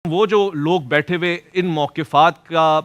وہ جو لوگ بیٹھے ہوئے ان موقفات کا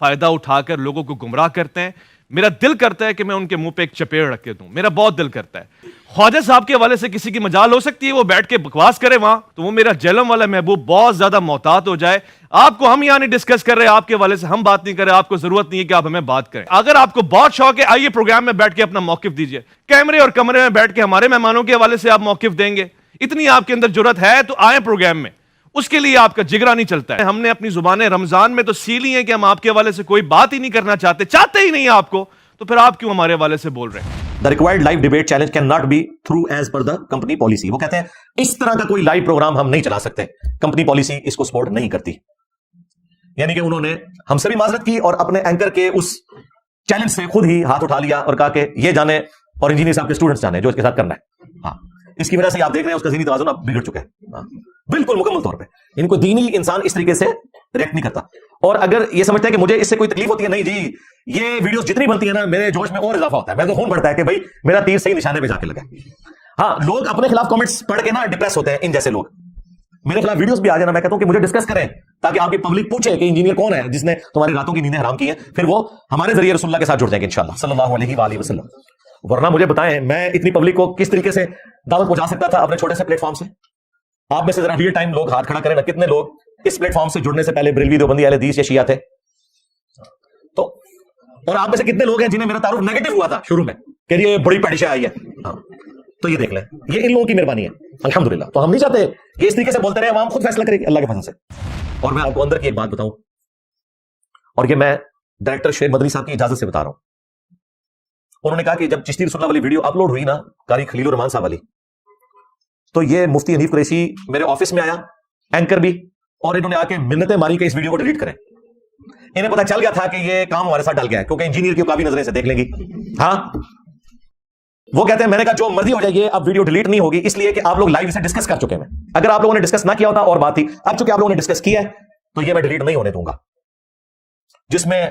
فائدہ اٹھا کر لوگوں کو گمراہ کرتے ہیں، میرا دل کرتا ہے کہ میں ان کے منہ پہ ایک چپیڑ رکھ کے دوں. میرا بہت دل کرتا ہے. خواجہ صاحب کے حوالے سے کسی کی مجال ہو سکتی ہے وہ بیٹھ کے بکواس کرے وہاں، تو وہ میرا جہلم والا محبوب بہت زیادہ محتاط ہو جائے. آپ کو ہم یہاں نہیں ڈسکس کر رہے، آپ کے حوالے سے ہم بات نہیں کر رہے، آپ کو ضرورت نہیں ہے کہ آپ ہمیں بات کریں. اگر آپ کو بہت شوق ہے آئیے پروگرام میں بیٹھ کے اپنا موقف دیجئے. کیمرے اور کمرے میں بیٹھ کے ہمارے مہمانوں کے حوالے سے آپ موقف دیں گے، اتنی آپ کے اندر جرات ہے تو آئیں پروگرام میں. اس کے لیے آپ کا جگرا نہیں چلتا ہے. ہم نے اپنی زبانیں رمضان میں تو سیلی ہیں کہ ہم آپ کے حوالے سے کوئی بات ہی نہیں کرنا چاہتے ہی نہیں آپ کو، تو پھر آپ کیوں ہمارے حوالے سے بول رہے ہیں؟ The required live debate challenge cannot be through as per the company policy. وہ کہتے ہیں اس طرح کا کوئی لائیو پروگرام ہم نہیں چلا سکتے، کمپنی پالیسی اس کو سپورٹ نہیں کرتی. یعنی کہ انہوں نے ہم سے بھی معذرت کی اور اپنے اینکر کے اس چیلنج سے خود ہی ہاتھ اٹھا لیا اور کہا کہ یہ جانے اور انجینئر صاحب کے اسٹوڈنٹس جانے جو اس کے ساتھ کرنا ہے. ہاں، اس کی وجہ سے آپ دیکھ رہے ہیں اس کا ذہنی توازن اب بگڑ چکا ہے بالکل مکمل طور پہ. ان کو دینی انسان اس طریقے سے ریئیکٹ نہیں کرتا. اور اگر یہ سمجھتا ہے کہ مجھے اس سے کوئی تکلیف ہوتی ہے، نہیں جی، یہ ویڈیوز جتنی بنتی ہے نا میرے جوش میں اور اضافہ ہوتا ہے، میرے کو خون بڑھتا ہے کہ بھائی میرا تیر صحیح نشانے پہ جا کے لگا. ہاں، لوگ اپنے خلاف کامنٹس پڑھ کے نا ڈپریس ہوتے ہیں. ان جیسے لوگ میرے خلاف ویڈیوز بھی آ جانا، میں کہتا ہوں کہ مجھے ڈسکس کریں تاکہ آپ کی پبلک پوچھے کہ انجینئر کون ہے جس نے تمہاری راتوں کی نیندیں حرام کی ہیں، پھر وہ ہمارے ذریعے رسول اللہ کے ساتھ جڑ جائیں گے انشاءاللہ صلی اللہ علیہ وآلہ وسلم. ورنہ مجھے بتائیں میں اتنی پبلک کو کس طریقے سے دعوت پہنچا سکتا تھا اپنے چھوٹے سے پلیٹ فارم سے. آپ میں سے ذرا ریئل ٹائم لوگ ہاتھ کھڑا کریں نا، کتنے لوگ اس پلیٹ فارم سے جڑنے سے پہلے بریلوی دیوبندی اہل حدیث یا شیعہ تھے؟ تو اور آپ میں سے کتنے لوگ ہیں جنہیں میرا تعارف نیگیٹو ہوا تھا شروع میں کہ یہ بڑی پیڑشیں آئی ہے؟ ہاں، تو یہ دیکھ لیں، یہ ان لوگوں کی مہربانی ہے الحمدللہ. تو ہم نہیں چاہتے کہ اس طریقے سے بولتے رہے، عوام خود فیصلہ کرے گی اللہ کے فضل سے. اور میں آپ کو اندر کی ایک بات بتاؤں، اور یہ میں ڈائریکٹر شعیب مدنی صاحب کی اجازت سے بتا رہا ہوں. انہوں نے کہا کہ جب چشتی رسول اللہ والی ویڈیو اپلوڈ ہوئی نا قاری خلیل الرحمان صاحب والی، تو یہ مفتی حنیف قریشی میرے آفس میں آیا، اینکر بھی، اور انہوں نے آ کے منتیں ماری کہ اس ویڈیو کو ڈیلیٹ کریں. انہیں پتا چل گیا تھا کہ یہ کام ہمارے ساتھ ڈل گیا ہے کیونکہ انجینئر کی کافی نظریں سے دیکھ لیں گی. ہاں، وہ کہتے ہیں میں نے کہا جو مرضی ہو جائے یہ اب ویڈیو ڈیلیٹ نہیں ہوگی، اس لیے کہ آپ لوگ لائیو اسے ڈسکس کر چکے ہیں. اگر آپ لوگوں نے ڈسکس نہ کیا ہوتا اور بات تھی، اب چونکہ آپ لوگوں نے ڈسکس کیا ہے تو یہ میں ڈیلیٹ نہیں ہونے دوں گا. جس میں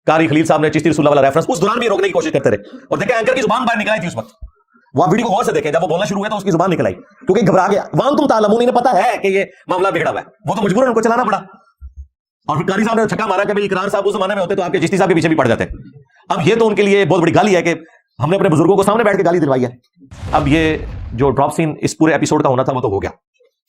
قاری خلیل صاحب نے چشتی رسول اللہ والا ریفرنس اس دوران بھی روکنے کی کوشش کرتے رہے، اور دیکھیں اینکر کی زبان باہر نکل آئی تھی اس وقت. وہ آپ ویڈیو کو غور سے دیکھیں، جب وہ بولنا شروع ہوا تو اس کی زبان نکل آئی کیونکہ گھبرا گیا. وانتم تعلمون، انہیں پتا ہے کہ یہ معاملہ بگڑا ہوا ہے، وہ تو مجبور ان کو چلانا پڑا. اور پھر قاری صاحب نے چھکا مارا کہ بھائی اقرار صاحب اس زمانے میں ہوتے تو آپ کے چشتی صاحب کے پیچھے بھی پڑ جاتے. اب یہ تو ان کے لیے بہت بڑی گالی ہے کہ ہم نے اپنے بزرگوں کو سامنے بیٹھ کے گالی دلوائی ہے. اب یہ جو ڈراپ سین اس پورے ایپیسوڈ کا ہونا تھا وہ تو ہو گیا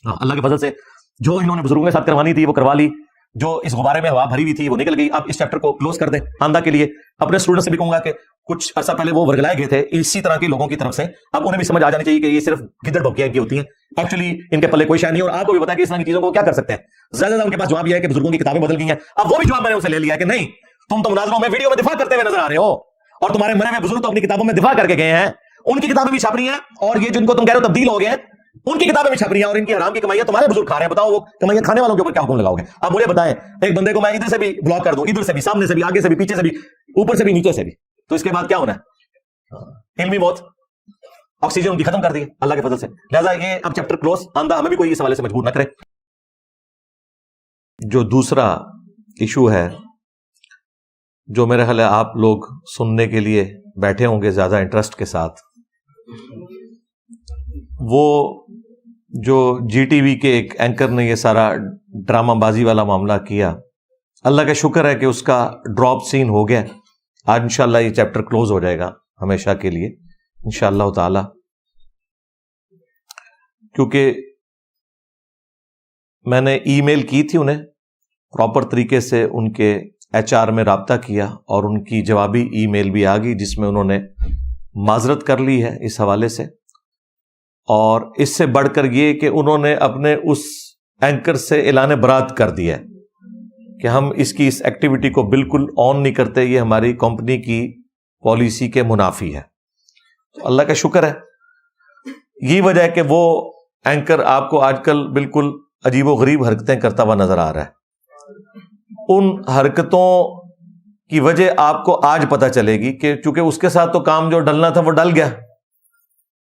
اللہ کے فضل سے. جو انہوں نے بزرگوں کے ساتھ کروانی تھی وہ کروا لی، جو اس غبارے میں ہوا بھری ہوئی تھی وہ نکل گئی. اب اس چیپٹر کو کلوز کر دیں آندہ کے لیے. اپنے اسٹوڈنٹ سے بھی کہوں گا کہ کچھ عرصہ پہلے وہ ورگلائے گئے تھے اسی طرح کے لوگوں کی طرف سے، اب انہیں بھی سمجھ آ جانی چاہیے کہ یہ صرف گدڑ بھوکیاں کی ہوتی ہیں، ایکچولی ان کے پلے کوئی شے نہیں. اور آپ کو بھی پتا ہے کہ اس طرح کی چیزوں کو کیا کر سکتے ہیں. زیادہ زیادہ ان کے پاس جواب یہ ہے کہ بزرگوں کی کتابیں بدل گئی ہیں. اب وہ بھی جواب میں نے ان سے لے لیا کہ نہیں، تم تو مناظروں میں ویڈیو میں دفاع کرتے ہوئے نظر آ رہے ہو، اور تمہارے مرے ہوئے بزرگ تو اپنی کتابوں میں دفاع کر کے گئے ہیں، ان کی کتابیں بھی چھپ رہی ہیں، اور یہ جن کو تم کہہ رہے ہو تبدیل ہو گئے ہیں ان کی کتابیں بھی چھپ رہی ہیں، اور ان کی حرام کی کمائیاں تمہارے بزرگ کھا رہے ہیں. بتاؤ وہ کمائیاں کھانے والوں کے اوپر کیا حکم لگاؤ گے؟ اب مجھے بتائیں، ایک بندے کو میں ادھر سے بھی بلاک کر دوں، ادھر سے بھی، سامنے سے بھی، آگے سے بھی، پیچھے سے بھی، اوپر سے بھی، نیچے سے بھی، تو اس کے بعد کیا ہونا ہے؟ علمی موت. آکسیجن ان کی ختم کر دی اللہ کے فضل سے. لہٰذا یہ اب چیپٹر کلوز. آندہ ہمیں بھی کوئی اس حوالے سے مجبور نہ کرے. جو دوسرا ایشو ہے جو میرے خیال ہے آپ لوگ سننے کے لیے بیٹھے ہوں گے زیادہ انٹرسٹ کے ساتھ، وہ جو جی ٹی وی کے ایک اینکر نے یہ سارا ڈرامہ بازی والا معاملہ کیا، اللہ کا شکر ہے کہ اس کا ڈراپ سین ہو گیا. آج انشاءاللہ یہ چیپٹر کلوز ہو جائے گا ہمیشہ کے لیے انشاءاللہ تعالی. کیونکہ میں نے ای میل کی تھی انہیں، پراپر طریقے سے ان کے ایچ آر میں رابطہ کیا، اور ان کی جوابی ای میل بھی آ گئی جس میں انہوں نے معذرت کر لی ہے اس حوالے سے. اور اس سے بڑھ کر یہ کہ انہوں نے اپنے اس اینکر سے اعلان برات کر دیا ہے کہ ہم اس کی اس ایکٹیویٹی کو بالکل آن نہیں کرتے، یہ ہماری کمپنی کی پالیسی کے منافی ہے. تو اللہ کا شکر ہے. یہی وجہ ہے کہ وہ اینکر آپ کو آج کل بالکل عجیب و غریب حرکتیں کرتا ہوا نظر آ رہا ہے. ان حرکتوں کی وجہ آپ کو آج پتہ چلے گی کہ چونکہ اس کے ساتھ تو کام جو ڈلنا تھا وہ ڈل گیا،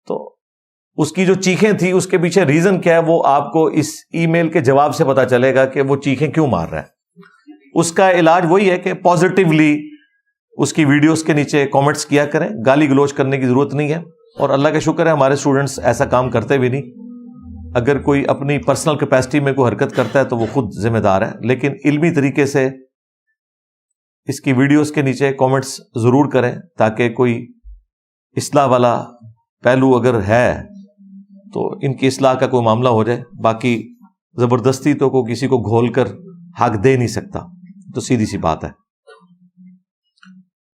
تو اس کی جو چیخیں تھی اس کے پیچھے ریزن کیا ہے وہ آپ کو اس ای میل کے جواب سے پتہ چلے گا کہ وہ چیخیں کیوں مار رہا ہے. اس کا علاج وہی ہے کہ پازیٹیولی اس کی ویڈیوز کے نیچے کامنٹس کیا کریں، گالی گلوچ کرنے کی ضرورت نہیں ہے. اور اللہ کا شکر ہے ہمارے اسٹوڈنٹس ایسا کام کرتے بھی نہیں. اگر کوئی اپنی پرسنل کیپیسٹی میں کوئی حرکت کرتا ہے تو وہ خود ذمہ دار ہے، لیکن علمی طریقے سے اس کی ویڈیوز کے نیچے کامنٹس ضرور کریں تاکہ کوئی اصلاح والا پہلو اگر ہے تو ان کی اصلاح کا کوئی معاملہ ہو جائے. باقی زبردستی تو کوئی کسی کو گھول کر حق دے نہیں سکتا، تو سیدھی سی بات ہے.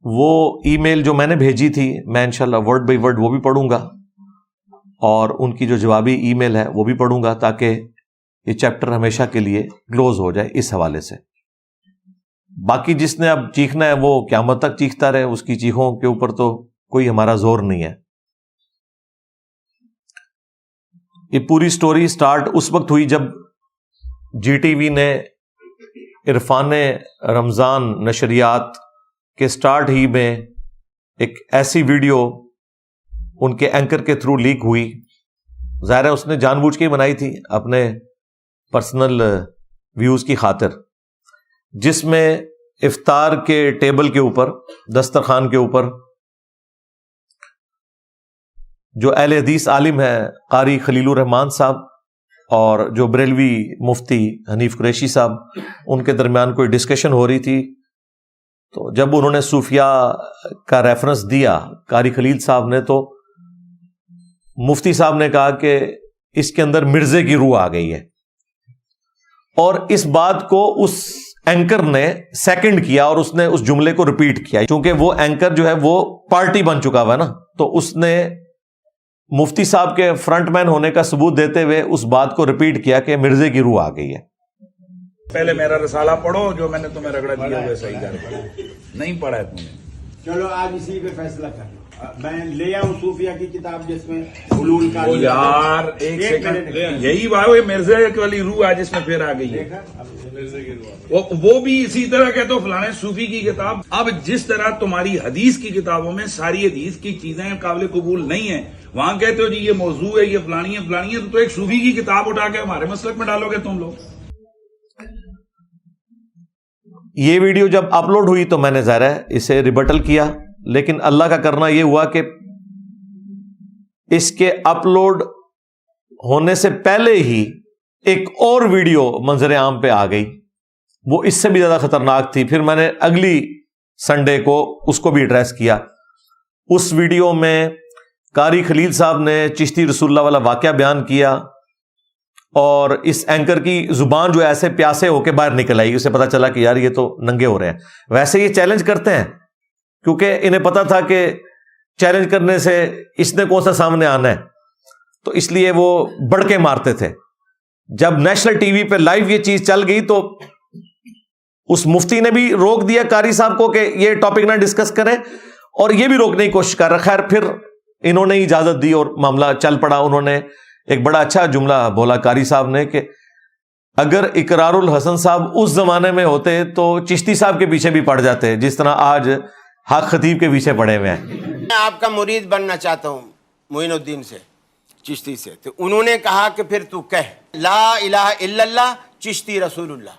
وہ ای میل جو میں نے بھیجی تھی میں انشاءاللہ ورڈ بائی ورڈ وہ بھی پڑھوں گا، اور ان کی جو جوابی ای میل ہے وہ بھی پڑھوں گا تاکہ یہ چیپٹر ہمیشہ کے لیے کلوز ہو جائے اس حوالے سے. باقی جس نے اب چیخنا ہے وہ قیامت تک چیختا رہے، اس کی چیخوں کے اوپر تو کوئی ہمارا زور نہیں ہے. یہ پوری سٹوری سٹارٹ اس وقت ہوئی جب جی ٹی وی نے عرفان رمضان نشریات کے سٹارٹ ہی میں ایک ایسی ویڈیو ان کے اینکر کے تھرو لیک ہوئی. ظاہر ہے اس نے جان بوجھ کے ہی بنائی تھی اپنے پرسنل ویوز کی خاطر، جس میں افطار کے ٹیبل کے اوپر، دسترخوان کے اوپر جو اہل حدیث عالم ہے قاری خلیل الرحمان صاحب اور جو بریلوی مفتی حنیف قریشی صاحب، ان کے درمیان کوئی ڈسکشن ہو رہی تھی. تو جب انہوں نے صوفیاء کا ریفرنس دیا قاری خلیل صاحب نے، تو مفتی صاحب نے کہا کہ اس کے اندر مرزے کی روح آ گئی ہے، اور اس بات کو اس اینکر نے سیکنڈ کیا اور اس نے اس جملے کو ریپیٹ کیا. چونکہ وہ اینکر جو ہے وہ پارٹی بن چکا ہوا ہے نا، تو اس نے مفتی صاحب کے فرنٹ مین ہونے کا ثبوت دیتے ہوئے اس بات کو ریپیٹ کیا کہ مرزے کی روح آ گئی ہے. پہلے میرا رسالہ پڑھو، جو میں نے تمہیں رگڑا دیا وہ صحیح کر نہیں پڑھا ہے تم نے. چلو آج اسی پہ فیصلہ کر لو. میں لے آؤں صوفیہ کی کتاب جس میں حلول کا یار ایک سیکنڈ، یہی بات ہے مرزا والی روح آج اس میں پھر آ گئی ہے. وہ بھی اسی طرح کہتے ہو فلانے صوفی کی کتاب. اب جس طرح تمہاری حدیث کی کتابوں میں ساری حدیث کی چیزیں قابل قبول نہیں ہیں، وہاں کہتے ہو جی یہ موضوع ہے، یہ فلانی ہے فلانی ہے، تو ایک صوفی کی کتاب اٹھا کے ہمارے مسلک میں ڈالو گے تم لوگ. یہ ویڈیو جب اپلوڈ ہوئی تو میں نے ظاہر ہے اسے ریبٹل کیا، لیکن اللہ کا کرنا یہ ہوا کہ اس کے اپلوڈ ہونے سے پہلے ہی ایک اور ویڈیو منظر عام پہ آ گئی، وہ اس سے بھی زیادہ خطرناک تھی. پھر میں نے اگلی سنڈے کو اس کو بھی ایڈریس کیا. اس ویڈیو میں قاری خلیل صاحب نے چشتی رسول اللہ والا واقعہ بیان کیا، اور اس اینکر کی زبان جو ایسے پیاسے ہو کے باہر نکل آئی. اسے پتا چلا کہ یار یہ تو ننگے ہو رہے ہیں. ویسے یہ چیلنج کرتے ہیں کیونکہ انہیں پتا تھا کہ چیلنج کرنے سے اس نے کون سا سامنے آنا ہے، تو اس لیے وہ بڑھ کے مارتے تھے. جب نیشنل ٹی وی پہ لائیو یہ چیز چل گئی تو اس مفتی نے بھی روک دیا قاری صاحب کو کہ یہ ٹاپک نہ ڈسکس کریں، اور یہ بھی روکنے کی کوشش کر رہا. خیر پھر انہوں نے اجازت دی اور معاملہ چل پڑا. انہوں نے ایک بڑا اچھا جملہ بولا قاری صاحب نے کہ اگر اقرار الحسن صاحب اس زمانے میں ہوتے تو چشتی صاحب کے پیچھے بھی پڑ جاتے جس طرح آج حق خطیب کے پیچھے پڑے ہوئے ہیں. میں آپ کا مرید بننا چاہتا ہوں معین الدین سے، چشتی سے. تو انہوں نے کہا کہ پھر تو کہہ لا الہ الا اللہ چشتی رسول اللہ.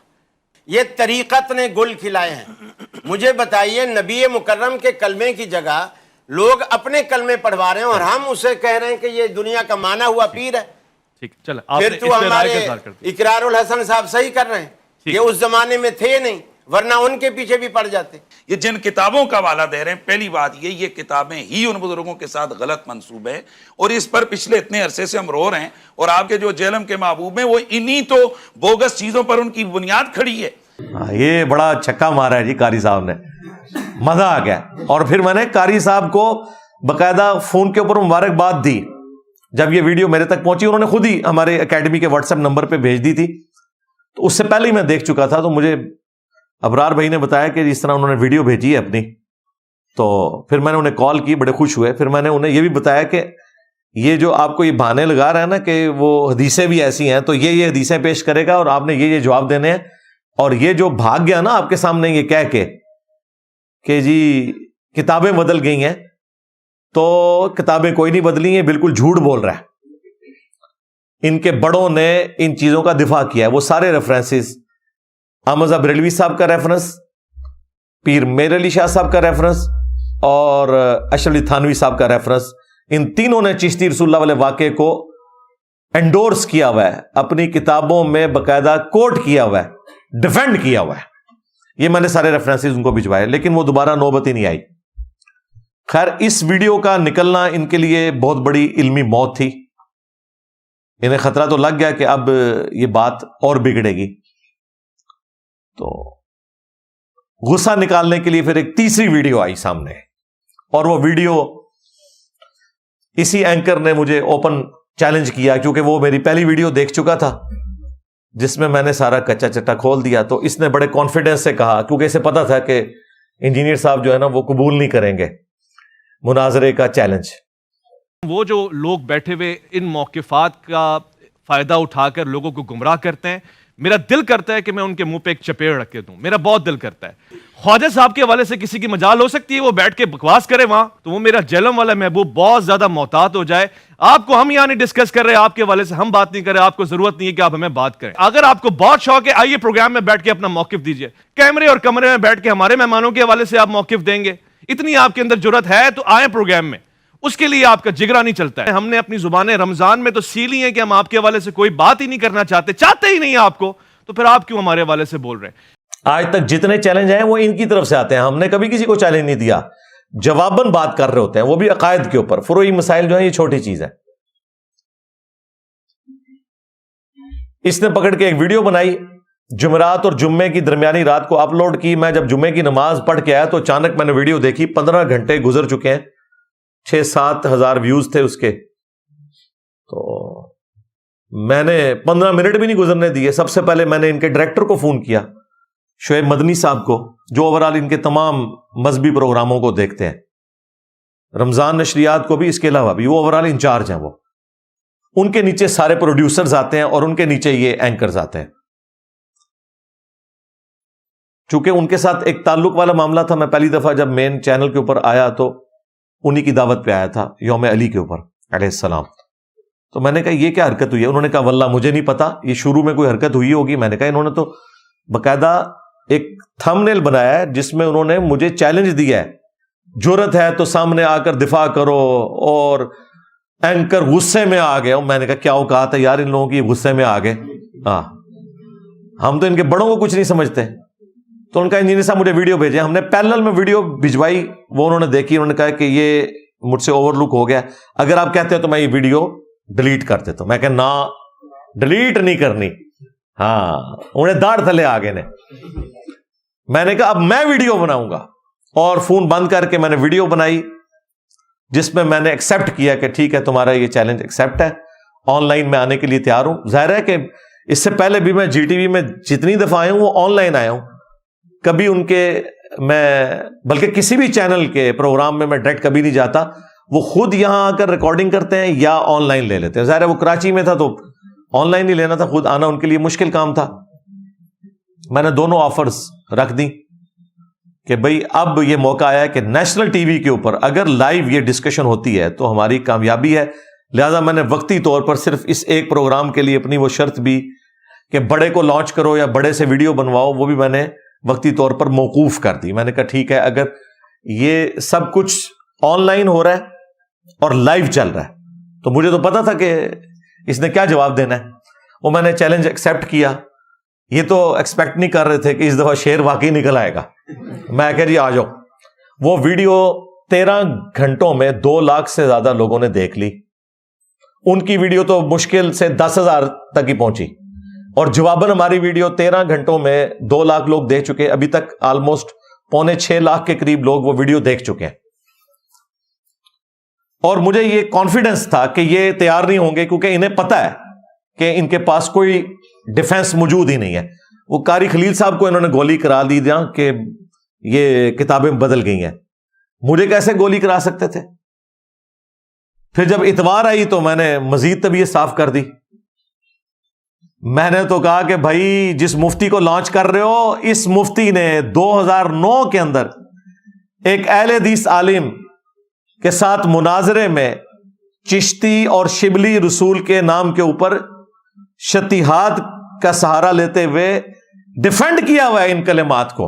یہ طریقت نے گل کھلائے ہیں. مجھے بتائیے نبی مکرم کے کلمے کی جگہ لوگ اپنے کلمے پڑھوا رہے ہیں اور ہم اسے کہہ رہے ہیں کہ یہ دنیا کا مانا ہوا پیر ہے. ٹھیک چل پھر تو ہمارے اقرار الحسن صاحب صحیح کر رہے ہیں. یہ اس زمانے میں تھے نہیں، ورنہ ان کے پیچھے بھی پڑ جاتے. یہ جن کتابوں کا حوالہ دے رہے ہیں، پہلی بات یہ کتابیں ہی ان بزرگوں کے ساتھ غلط منسوب ہے، اور اس پر پچھلے اتنے عرصے سے ہم رو رہے ہیں. اور آپ کے جو جہلم کے محبوب ہیں وہ انہی تو بوگس چیزوں پر ان کی بنیاد کھڑی ہے. یہ بڑا چھکا مارا ہے جی قاری صاحب نے، مزہ آ گیا. اور پھر میں نے قاری صاحب کو باقاعدہ فون کے اوپر مبارکباد دی. جب یہ ویڈیو میرے تک پہنچی انہوں نے خود ہی ہمارے اکیڈمی کے واٹس ایپ نمبر پہ بھیج دی تھی، تو اس سے پہلے ہی میں دیکھ چکا تھا. تو مجھے ابرار بھائی نے بتایا کہ جس طرح انہوں نے ویڈیو بھیجی ہے اپنی، تو پھر میں نے انہیں کال کی، بڑے خوش ہوئے. پھر میں نے انہیں یہ بھی بتایا کہ یہ جو آپ کو یہ بہانے لگا رہا ہے نا کہ وہ حدیثیں بھی ایسی ہیں، تو یہ حدیثیں پیش کرے گا اور آپ نے یہ جواب دینے ہیں. اور یہ جو بھاگ گیا نا آپ کے سامنے یہ کہہ کے کہ جی کتابیں بدل گئی ہیں، تو کتابیں کوئی نہیں بدلی ہیں، بالکل جھوٹ بول رہا ہے. ان کے بڑوں نے ان چیزوں کا دفاع کیا ہے. وہ سارے ریفرنسز، احمد بریلوی صاحب کا ریفرنس، پیر میر علی شاہ صاحب کا ریفرنس، اور اشرف علی تھانوی صاحب کا ریفرنس، ان تینوں نے چشتی رسول اللہ والے واقعے کو انڈورس کیا ہوا ہے, اپنی کتابوں میں باقاعدہ کوٹ کیا ہوا ہے, ڈیفینڈ کیا ہوا ہے. یہ میں نے سارے ریفرنسز ان کو بھجوائے, لیکن وہ دوبارہ نوبت ہی نہیں آئی. خیر, اس ویڈیو کا نکلنا ان کے لیے بہت بڑی علمی موت تھی. انہیں خطرہ تو لگ گیا کہ اب یہ بات اور بگڑے گی, تو غصہ نکالنے کے لیے پھر ایک تیسری ویڈیو آئی سامنے, اور وہ ویڈیو اسی اینکر نے مجھے اوپن چیلنج کیا, کیونکہ وہ میری پہلی ویڈیو دیکھ چکا تھا جس میں میں نے سارا کچا چٹا کھول دیا. تو اس نے بڑے کانفیڈنس سے کہا, کیونکہ اسے پتا تھا کہ انجینئر صاحب جو ہے نا وہ قبول نہیں کریں گے مناظرے کا چیلنج. وہ جو لوگ بیٹھے ہوئے ان موقفات کا فائدہ اٹھا کر لوگوں کو گمراہ کرتے ہیں, میرا دل کرتا ہے کہ میں ان کے منہ پہ ایک چپیڑ رکھ کے دوں. میرا بہت دل کرتا ہے. خواجہ صاحب کے حوالے سے کسی کی مجال ہو سکتی ہے وہ بیٹھ کے بکواس کرے وہاں, تو وہ میرا جہلم والا محبوب بہت زیادہ محتاط ہو جائے. آپ کو ہم یہاں نہیں ڈسکس کر رہے, آپ کے حوالے سے ہم بات نہیں کر رہے, آپ کو ضرورت نہیں ہے کہ آپ ہمیں بات کریں. اگر آپ کو بہت شوق ہے, آئیے پروگرام میں بیٹھ کے اپنا موقف دیجئے. کیمرے اور کمرے میں بیٹھ کے ہمارے مہمانوں کے حوالے سے آپ موقف دیں گے, اتنی آپ کے اندر جرت ہے تو آئیں پروگرام میں. اس کے لیے آپ کا جگرا نہیں چلتا ہے. ہم نے اپنی زبانیں رمضان میں تو سیلی ہیں کہ ہم آپ کے حوالے سے کوئی بات ہی نہیں کرنا چاہتے ہی نہیں آپ کو, تو پھر آپ کیوں ہمارے حوالے سے بول رہے ہیں؟ آج تک جتنے چیلنج ہیں وہ ان کی طرف سے آتے ہیں, ہم نے کبھی کسی کو چیلنج نہیں دیا. جواباً بات کر رہے ہوتے ہیں, وہ بھی عقائد کے اوپر. فروعی مسائل جو ہیں یہ چھوٹی چیز ہے. اس نے پکڑ کے ایک ویڈیو بنائی, جمعرات اور جمعے کی درمیانی رات کو اپلوڈ کی. میں جب جمعے کی نماز پڑھ کے آیا تو اچانک میں نے ویڈیو دیکھی, 15 گھنٹے گزر چکے ہیں, 6-7 ہزار ویوز تھے اس کے. تو میں نے 15 منٹ بھی نہیں گزرنے دیے. سب سے پہلے میں نے ان کے ڈائریکٹر کو فون کیا, شعیب مدنی صاحب کو, جو اوورال ان کے تمام مذہبی پروگراموں کو دیکھتے ہیں, رمضان نشریات کو بھی, اس کے علاوہ بھی وہ اوورال انچارج ہیں. وہ ان کے نیچے سارے پروڈیوسرز آتے ہیں اور ان کے نیچے یہ اینکرز آتے ہیں. چونکہ ان کے ساتھ ایک تعلق والا معاملہ تھا, میں پہلی دفعہ جب مین چینل کے اوپر آیا تو انہی کی دعوت پہ آیا تھا, یوم علی کے اوپر علیہ السلام. تو میں نے کہا یہ کیا حرکت ہوئی ہے؟ انہوں نے کہا واللہ مجھے نہیں پتا, یہ شروع میں کوئی حرکت ہوئی ہوگی. میں نے کہا انہوں نے تو باقاعدہ ایک تھمبنیل بنایا ہے جس میں انہوں نے مجھے چیلنج دیا ہے, جرت ہے تو سامنے آ کر دفاع کرو, اور اینکر غصے میں آ گیا. میں نے کہا کیا اوقات ہے یار ان لوگوں کی, غصے میں آ گئے. ہاں, ہم تو ان کے بڑوں کو کچھ نہیں سمجھتے. تو ان کا انجینئر صاحب مجھے ویڈیو بھیجے, ہم نے پیرلل میں ویڈیو بھجوائی, وہ انہوں نے دیکھی. انہوں نے کہا کہ یہ مجھ سے اوور لک ہو گیا, اگر آپ کہتے ہو تو میں یہ ویڈیو ڈیلیٹ کر دیتا ہوں. میں کہ نہ, ڈیلیٹ نہیں کرنی. ہاں, انہیں داڑھ تھلے آ گئے نے. میں نے کہا اب میں ویڈیو بناؤں گا, اور فون بند کر کے میں نے ویڈیو بنائی جس میں نے ایکسپٹ کیا کہ ٹھیک ہے تمہارا یہ چیلنج ایکسپٹ ہے, آن لائن میں آنے کے لیے تیار ہوں. ظاہر ہے کہ اس سے پہلے بھی میں جی ٹی وی میں جتنی دفعہ آیا ہوں وہ آن لائن آیا ہوں. کبھی ان کے میں بلکہ کسی بھی چینل کے پروگرام میں ڈائریکٹ کبھی نہیں جاتا. وہ خود یہاں آ کر ریکارڈنگ کرتے ہیں یا آن لائن لے لیتے ہیں. ظاہر ہے وہ کراچی میں تھا تو آن لائن ہی لینا تھا, خود آنا ان کے لیے مشکل کام تھا. میں نے دونوں آفرز رکھ دی کہ بھئی اب یہ موقع آیا ہے کہ نیشنل ٹی وی کے اوپر اگر لائیو یہ ڈسکشن ہوتی ہے تو ہماری کامیابی ہے. لہذا میں نے وقتی طور پر صرف اس ایک پروگرام کے لیے اپنی وہ شرط بھی کہ بڑے کو لانچ کرو یا بڑے سے ویڈیو بنواؤ, وہ بھی میں نے وقتی طور پر موقوف کر دی. میں نے کہا ٹھیک ہے, اگر یہ سب کچھ آن لائن ہو رہا ہے اور لائیو چل رہا ہے تو مجھے تو پتا تھا کہ اس نے کیا جواب دینا ہے. وہ میں نے چیلنج ایکسپٹ کیا. یہ تو ایکسپیکٹ نہیں کر رہے تھے کہ اس دفعہ شیر واقعی نکل آئے گا. میں کہا جی آ جاؤ. وہ ویڈیو 13 گھنٹوں میں 2 لاکھ سے زیادہ لوگوں نے دیکھ لی. ان کی ویڈیو تو مشکل سے 10,000 تک ہی پہنچی, اور جواباً ہماری ویڈیو 13 گھنٹوں میں 2 لاکھ لوگ دیکھ چکے. ابھی تک آلموسٹ 5.25 لاکھ کے قریب لوگ وہ ویڈیو دیکھ چکے ہیں. اور مجھے یہ کانفیڈنس تھا کہ یہ تیار نہیں ہوں گے, کیونکہ انہیں پتا ہے کہ ان کے پاس کوئی ڈیفenس موجود ہی نہیں ہے. وہ قاری خلیل صاحب کو انہوں نے گولی کرا دی کہ یہ کتابیں بدل گئی ہیں. مجھے کیسے گولی کرا سکتے تھے؟ پھر جب اتوار آئی تو میں نے مزید طبیعت صاف کر دی. میں نے تو کہا کہ بھائی جس مفتی کو لانچ کر رہے ہو, اس مفتی نے 2009 کے اندر ایک اہل حدیث عالم کے ساتھ مناظرے میں چشتی اور شبلی رسول کے نام کے اوپر شتیہات کا سہارا لیتے ہوئے ڈیفینڈ کیا ہوا ہے ان کلمات کو.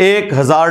1000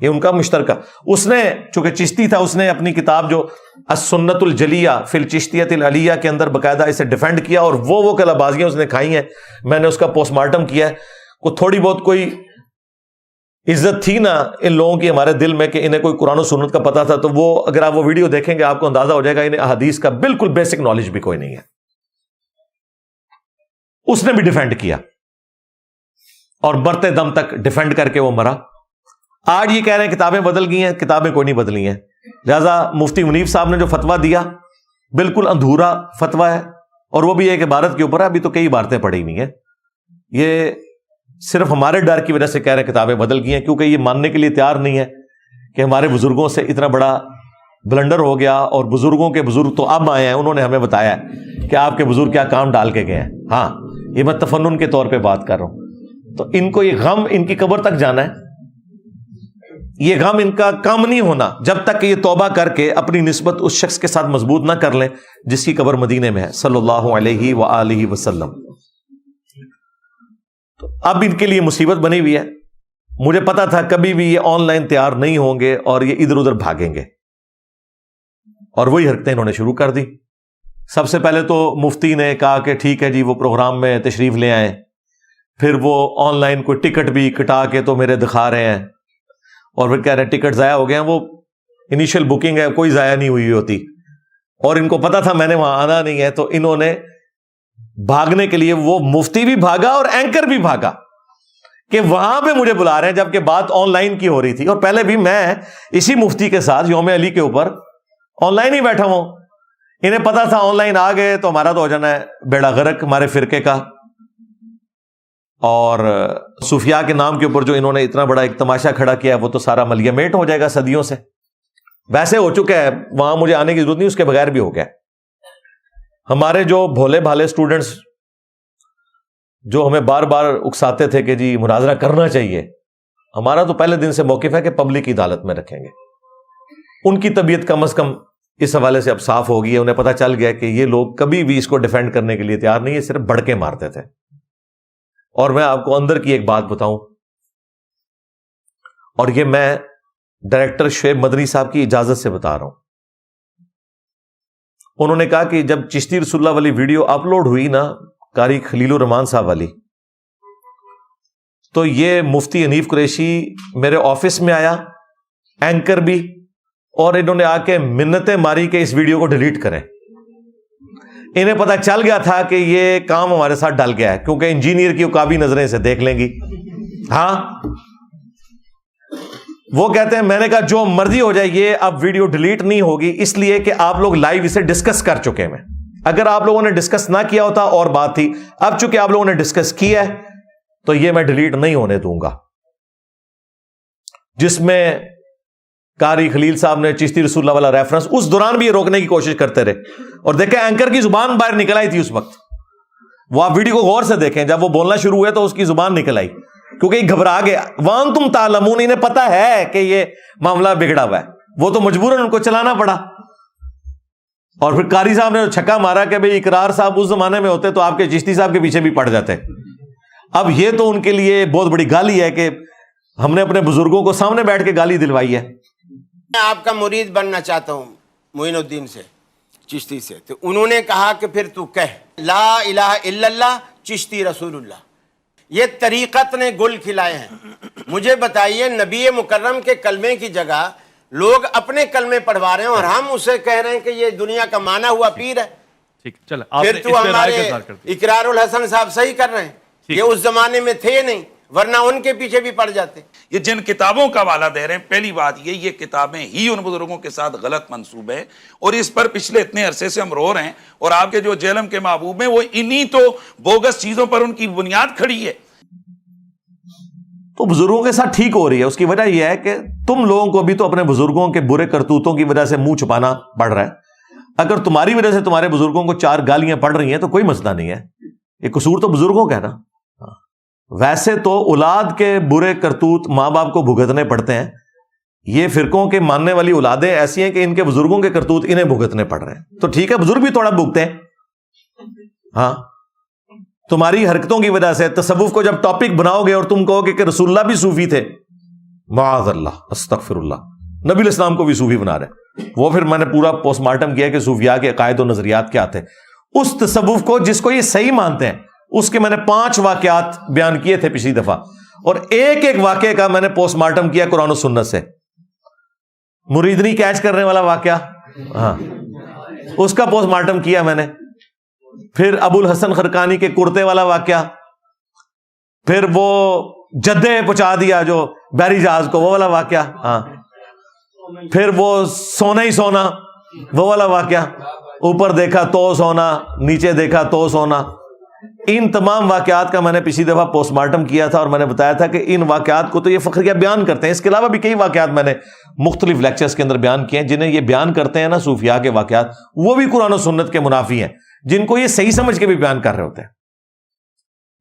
یہ ان کا مشترکہ. اس نے چونکہ چشتی تھا, اس نے اپنی کتاب جو السنت الجلیہ فی الچشتیۃ العلیہ کے اندر باقاعدہ اسے ڈیفینڈ کیا, اور وہ کلا بازیاں اس نے کھائی ہیں. میں نے اس کا پوسٹ مارٹم کیا ہے. کو تھوڑی بہت کوئی عزت تھی نا ان لوگوں کی ہمارے دل میں کہ انہیں کوئی قرآن و سنت کا پتہ تھا, تو وہ اگر آپ وہ ویڈیو دیکھیں گے آپ کو اندازہ ہو جائے گا انہیں احادیث کا بالکل بیسک نالج بھی کوئی نہیں ہے. اس نے بھی ڈیفینڈ کیا اور مرتے دم تک ڈیفینڈ کر کے وہ مرا. آج یہ کہہ رہے ہیں کتابیں بدل گئی ہیں, کتابیں کوئی نہیں بدلی ہیں. لہذا مفتی منیف صاحب نے جو فتویٰ دیا بالکل ادھورا فتویٰ ہے, اور وہ بھی ایک عبارت کے اوپر ہے, ابھی تو کئی عبارتیں پڑھی ہوئی ہیں. یہ صرف ہمارے ڈر کی وجہ سے کہہ رہے ہیں کتابیں بدل گئی ہیں, کیونکہ یہ ماننے کے لیے تیار نہیں ہے کہ ہمارے بزرگوں سے اتنا بڑا بلنڈر ہو گیا, اور بزرگوں کے بزرگ تو اب آئے ہیں, انہوں نے ہمیں بتایا ہے کہ آپ کے بزرگ کیا کام ڈال کے گئے ہیں. ہاں یہ میں تفنن کے طور پہ بات کر رہا ہوں. تو ان کو یہ غم ان کی قبر تک جانا ہے, یہ غم ان کا کم نہیں ہونا جب تک کہ یہ توبہ کر کے اپنی نسبت اس شخص کے ساتھ مضبوط نہ کر لیں جس کی قبر مدینے میں ہے صلی اللہ علیہ وآلہ وسلم. تو اب ان کے لیے مصیبت بنی ہوئی ہے. مجھے پتا تھا کبھی بھی یہ آن لائن تیار نہیں ہوں گے اور یہ ادھر ادھر بھاگیں گے, اور وہی حرکتیں انہوں نے شروع کر دی. سب سے پہلے تو مفتی نے کہا کہ ٹھیک ہے جی وہ پروگرام میں تشریف لے آئیں, پھر وہ آن لائن کوئی ٹکٹ بھی کٹا کے تو میرے دکھا رہے ہیں, اور پھر کہہ رہے ہیں ٹکٹ ضائع ہو گئے ہیں. وہ انیشل بکنگ ہے, کوئی ضائع نہیں ہوئی ہوتی, اور ان کو پتا تھا میں نے وہاں آنا نہیں ہے, تو انہوں نے بھاگنے کے لیے وہ مفتی بھی بھاگا اور اینکر بھی بھاگا کہ وہاں پہ مجھے بلا رہے ہیں, جبکہ بات آن لائن کی ہو رہی تھی. اور پہلے بھی میں اسی مفتی کے ساتھ یوم علی کے اوپر آن لائن ہی بیٹھا ہوں. انہیں پتا تھا آن لائن آ گئے تو ہمارا تو ہو جانا ہے بیڑا غرق ہمارے فرقے کا. اور صوفیاء کے نام کے اوپر جو انہوں نے اتنا بڑا ایک تماشا کھڑا کیا ہے وہ تو سارا ملیمیٹ ہو جائے گا صدیوں سے. ویسے ہو چکا ہے, وہاں مجھے آنے کی ضرورت نہیں, اس کے بغیر بھی ہو گیا. ہمارے جو بھولے بھالے اسٹوڈنٹس جو ہمیں بار بار اکساتے تھے کہ جی مناظرہ کرنا چاہیے, ہمارا تو پہلے دن سے موقف ہے کہ پبلک کی عدالت میں رکھیں گے. ان کی طبیعت کم از کم اس حوالے سے اب صاف ہو گئی ہے, انہیں پتہ چل گیا کہ یہ لوگ کبھی بھی اس کو ڈیفینڈ کرنے کے لیے تیار نہیں ہے, صرف بڑکے مارتے تھے. اور میں آپ کو اندر کی ایک بات بتاؤں, اور یہ میں ڈائریکٹر شعیب مدنی صاحب کی اجازت سے بتا رہا ہوں. انہوں نے کہا کہ جب چشتی رسول اللہ والی ویڈیو اپلوڈ ہوئی نا قاری خلیل الرحمان صاحب والی, تو یہ مفتی حنیف قریشی میرے آفس میں آیا, اینکر بھی, اور انہوں نے آ کے منتیں ماری کہ اس ویڈیو کو ڈیلیٹ کریں. انہیں پتا چل گیا تھا کہ یہ کام ہمارے ساتھ ڈل گیا ہے, کیونکہ انجینئر کی عقابی نظریں اسے دیکھ لیں گی. ہاں وہ کہتے ہیں میں نے کہا جو مرضی ہو جائے یہ اب ویڈیو ڈیلیٹ نہیں ہوگی, اس لیے کہ آپ لوگ لائیو اسے ڈسکس کر چکے ہیں. اگر آپ لوگوں نے ڈسکس نہ کیا ہوتا اور بات تھی, اب چونکہ آپ لوگوں نے ڈسکس کیا ہے تو یہ میں ڈیلیٹ نہیں ہونے دوں گا. جس میں قاری خلیل صاحب نے چشتی رسول اللہ والا ریفرنس اس دوران بھی یہ روکنے کی کوشش کرتے رہے, اور دیکھیں اینکر کی زبان باہر نکل آئی تھی اس وقت. وہ آپ ویڈیو کو غور سے دیکھیں, جب وہ بولنا شروع ہوئے تو اس کی زبان نکل آئی, کیونکہ یہ گھبرا گیا. وانتم تعلمون, انہیں پتا ہے کہ یہ معاملہ بگڑا ہوا ہے, وہ تو مجبوراً ان کو چلانا پڑا. اور پھر قاری صاحب نے چھکا مارا کہ بھئی اقرار صاحب اس زمانے میں ہوتے تو آپ کے چشتی صاحب کے پیچھے بھی پڑ جاتے. اب یہ تو ان کے لیے بہت بڑی گالی ہے کہ ہم نے اپنے بزرگوں کو سامنے بیٹھ کے گالی دلوائی ہے. میں آپ کا مرید بننا چاہتا ہوں معین الدین سے, چشتی سے. تو انہوں نے کہا کہ پھر تو کہہ لا الہ الا اللہ چشتی رسول اللہ. یہ طریقت نے گل کھلائے ہیں. مجھے بتائیے نبی مکرم کے کلمے کی جگہ لوگ اپنے کلمے پڑھوا رہے ہیں, اور ہم اسے کہہ رہے ہیں کہ یہ دنیا کا مانا ہوا پیر ہے. ٹھیک, چل پھر تو ہمارے اقرار الحسن صاحب صحیح کر رہے ہیں, یہ اس زمانے میں تھے نہیں, ورنہ ان کے پیچھے بھی پڑ جاتے. یہ جن کتابوں کا حوالہ دے رہے ہیں, پہلی بات یہ کتابیں ہی ان بزرگوں کے ساتھ غلط منسوب ہے, اور اس پر پچھلے اتنے عرصے سے ہم رو رہے ہیں. اور آپ کے جو جیلم کے محبوب ہیں وہ انہی تو بوگس چیزوں پر ان کی بنیاد کھڑی ہے. تو بزرگوں کے ساتھ ٹھیک ہو رہی ہے. اس کی وجہ یہ ہے کہ تم لوگوں کو بھی تو اپنے بزرگوں کے برے کرتوتوں کی وجہ سے منہ چھپانا پڑ رہا ہے. اگر تمہاری وجہ سے تمہارے بزرگوں کو 4 گالیاں پڑ رہی ہیں تو کوئی مسئلہ نہیں ہے, یہ قصور تو بزرگوں کا ہے نا. ویسے تو اولاد کے برے کرتوت ماں باپ کو بھگتنے پڑتے ہیں. یہ فرقوں کے ماننے والی اولادیں ایسی ہیں کہ ان کے بزرگوں کے کرتوت انہیں بھگتنے پڑ رہے ہیں. تو ٹھیک ہے بزرگ بھی تھوڑا بھگتے ہیں. ہاں تمہاری حرکتوں کی وجہ سے تصوف کو جب ٹاپک بناؤ گے اور تم کہو گے کہ رسول اللہ بھی صوفی تھے, معاذ اللہ استغفر اللہ، نبی علیہ السلام کو بھی صوفی بنا رہے ہیں۔ وہ پھر میں نے پورا پوسٹ مارٹم کیا کہ صوفیاء کے عقائد و نظریات کیا تھے، اس تصوف کو جس کو یہ صحیح مانتے ہیں اس کے میں نے 5 واقعات بیان کیے تھے پچھلی دفعہ، اور ایک ایک واقعے کا میں نے پوسٹ مارٹم کیا قرآن و سنت سے۔ مریدنی کیچ کرنے والا واقعہ، ہاں اس کا پوسٹ مارٹم کیا میں نے، پھر ابو الحسن خرقانی کے کرتے والا واقعہ، پھر وہ جدے پہنچا دیا جو بحری جہاز کو وہ والا واقعہ، ہاں پھر وہ سونا ہی سونا وہ والا واقعہ، اوپر دیکھا تو سونا نیچے دیکھا تو سونا۔ ان تمام واقعات کا میں نے پچھلی دفعہ پوسٹ مارٹم کیا تھا، اور میں نے بتایا تھا کہ ان واقعات کو تو یہ فخریہ بیان کرتے ہیں، اس کے علاوہ بھی کئی واقعات میں نے مختلف لیکچرز کے اندر بیان کیے ہیں، جنہیں یہ بیان کرتے ہیں نا صوفیاء کے واقعات، وہ بھی قرآن و سنت کے منافی ہیں، جن کو یہ صحیح سمجھ کے بھی بیان کر رہے ہوتے ہیں۔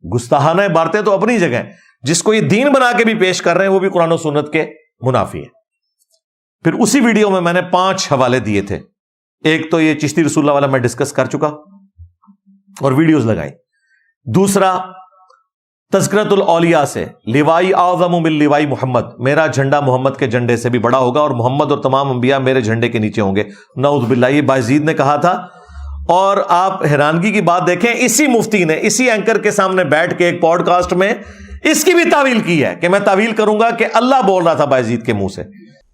گستاخانہ عبارتیں تو اپنی جگہ ہیں، جس کو یہ دین بنا کے بھی پیش کر رہے ہیں وہ بھی قرآن و سنت کے منافی ہیں۔ پھر اسی ویڈیو میں نے 5 حوالے دیے تھے، ایک تو یہ چشتی رسول اللہ والا میں ڈسکس کر چکا اور ویڈیوز لگائی، دوسرا تذکرۃ الاولیاء سے لوائی اعظم من لوائی محمد، میرا جھنڈا محمد کے جھنڈے سے بھی بڑا ہوگا اور محمد اور تمام انبیاء میرے جھنڈے کے نیچے ہوں گے، نعوذ باللہ، یہ بایزید نے کہا تھا۔ اور آپ حیرانگی کی بات دیکھیں، اسی مفتی نے اسی اینکر کے سامنے بیٹھ کے ایک پوڈ کاسٹ میں اس کی بھی تعویل کی ہے کہ میں تعویل کروں گا کہ اللہ بول رہا تھا بایزید کے منہ سے۔